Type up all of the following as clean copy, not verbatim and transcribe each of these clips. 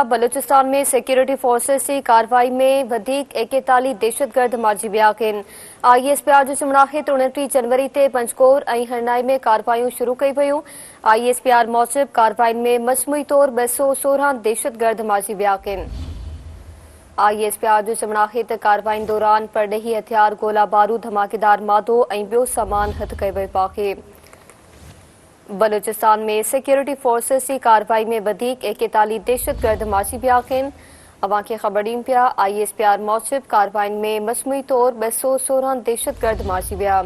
बलूचिस्तान में security forces की कार्रवाई में वधीक 41 दहशतगर्द मारिजी विया आहिनि। ISPR जो चवणु आहे त 29 जनवरी ते पंजकोर ऐं हरनाई में कार्रवायूं शुरू कई वयूं। ISPR मूजिब कार्रवाई में मजमूई तौर 216 दहशतगर्द मारिजी विया आहिनि। ISPR जो चवणु आहे त कार्रवाई दौरान परॾेही हथियार, गोला बारूद, धमाकेदार मादो ऐं ॿियो सामान हथ कयो वियो आहे। बलूचिस्तान में सिक्योरिटी फोर्सेस की कार्रवाई में वधीक 41 दहशतगर्द मारिजी विया आहिनि। अवां खे ख़बर ॾियूं पिया ISPR मूजिब कार्रवाई में मजमूई तौर 216 दहशतगर्द मारिजी विया।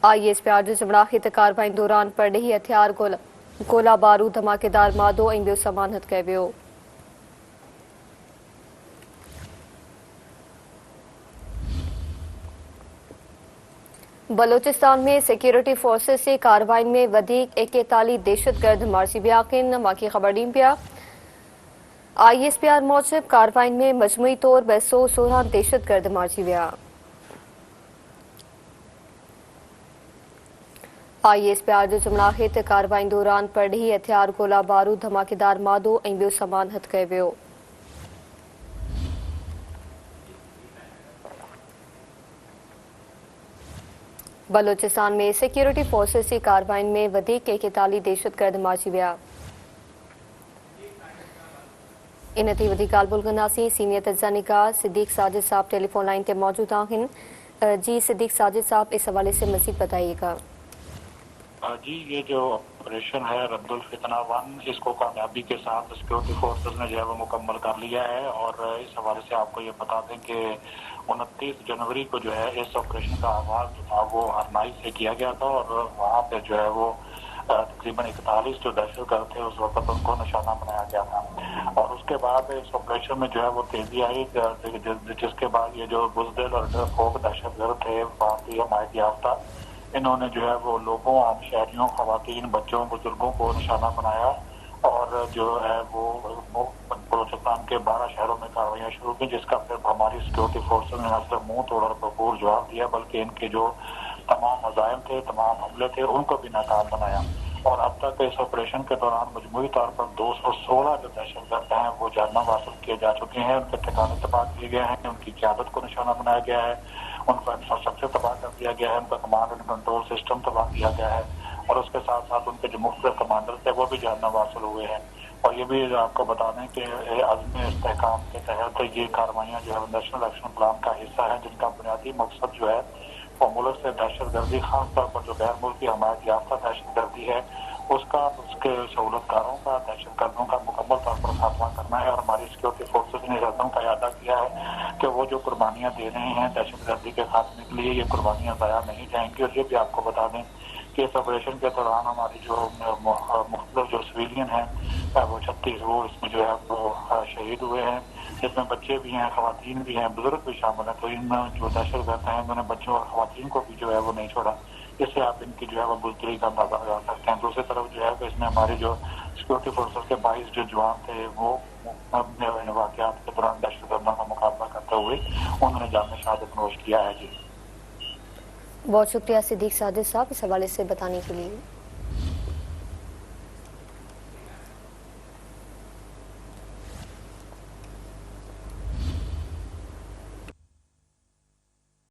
ISPR जो चवणु आहे त कार्रवाई दौरान परॾेही हथियार, गोला बारूद, धमाकेदार मादो ऐं ॿियो सामान हथ कयो वियो। बलूचिस्तान में सिक्योरिटी फोर्सेस की कार्रवाई में वधीक 41 दहशतगर्द मारिजी विया आहिनि। अवां खे ख़बर ॾियूं पिया ISPR मूजिब कार्रवाई में मजमूई तौर 216 दहशतगर्द मारिजी विया। ISPR जो चवणु आहे त कार्रवाई दौरान परॾेही हथियार, गोला बारूद, धमाकेदार मादो ऐं ॿियो सामान हथ कयो वियो। बलूचिस्तान में सिक्योरिटी फोर्सेस की कार्रवाई में वधीक 41 दहशतगर्द मारिजी विया। इन ते वधीक ॻाल्हि ॿोल कंदासीं। सीनियर तज्ज़ा निगाह सिद्दीक साजिद साहब टेलीफोन लाइन पे मौजूद आहिनि। जी सिद्दीक साजिद साहब, इस हवाले से मज़ीद बताइएगा। जी, ये जो ऑपरेशन है रद्दुल फितना 1, इसको कामयाबी के साथ सिक्योरिटी फोर्सेस ने जो है वो मुकम्मल कर लिया है। और इस हवाले से आपको ये बता दें कि 29 जनवरी को जो है इस ऑपरेशन का आगाज जो था वो हरनाई से किया गया था। और वहाँ पे जो है वो तकरीबन 41 जो दहशतगर्द थे उस वक्त उनको निशाना बनाया गया था। और उसके बाद इस ऑपरेशन में जो है वो तेजी आई, जिसके बाद ये जो बुज़दिल और डरपोक दहशतगर्द थे भारतीय हमायत याफ्ता, इन्होंने जो है वो लोगों, आम शहरियों, खवातीन, बच्चों, बुजुर्गों को निशाना बनाया और जो है वो बलूचिस्तान के 12 शहरों में कार्रवाइयाँ शुरू की, जिसका फिर हमारी सिक्योरिटी फोर्सेस ने न सिर्फ मुंह तोड़ और भरपूर जवाब दिया बल्कि इनके जो तमाम मज़ाहिम थे, तमाम हमले थे, उनको भी नाकाम बनाया। और अब तक इस ऑपरेशन के दौरान मजमूई तौर पर 216 जो दहशतगर्द हैं वो जानब हासिल किए जा चुके हैं। उनके ठिकाने तबाह किए गए हैं, उनकी क़यादत को निशाना बनाया गया है, उनका इंफ्रास्ट्रक्चर तबाह कर दिया गया है, उनका कमांड एंड कंट्रोल सिस्टम तबाह किया गया है। और उसके साथ साथ उनके जो मुख्य कमांडर थे वो भी जानब हासिल हुए हैं। और ये भी आपको बता दें कि अज़्म इस्तेहकाम के तहत ये कार्रवाइयाँ जो है नेशनल एक्शन प्लान का हिस्सा है, जिनका बुनियादी मकसद जो है वो मुल्क से दहशतगर्दी, खासतौर पर जो गैर मुल्की हमायत याफ्ता दहशतगर्दी है उसका, उसके सहूलतकारों का, दहशतगर्दों का मुकम्मल तौर पर खात्मा करना है। और हमारी सिक्योरिटी फोर्सेज ने रकम का अदा किया है कि वो जो कुर्बानियाँ दे रहे हैं दहशतगर्दी के खात्मे के लिए, ये कुर्बानियाँ ज़ाया नहीं जाएंगी। और ये भी आपको बता दें कि इस ऑपरेशन के दौरान हमारी जो मुख्तलिफ जो सिविलियन हैं वो 36 वो इसमें जो है वो शहीद हुए हैं, जिसमें बच्चे भी हैं, खवातीन भी हैं, बुजुर्ग भी शामिल हैं। तो इनमें जो दहशतगर्द हैं उन्होंने बच्चों और खवातीन को भी जो है वो नहीं छोड़ा। इससे आप इनकी जो है वो बुज़दिली का अंदाजा लगा सकते हैं। दूसरी तरफ जो है तो इसमें हमारी जो सिक्योरिटी फोर्सेस के 22 जो जवान थे वो वाक़यात के दौरान दहशतगर्दों का मुकाबला करते हुए उन्होंने जान शहादत नोश किया है। जी, बहुत शुक्रिया सिद्दीक साजिद साहब इस हवाले से बताने के लिए।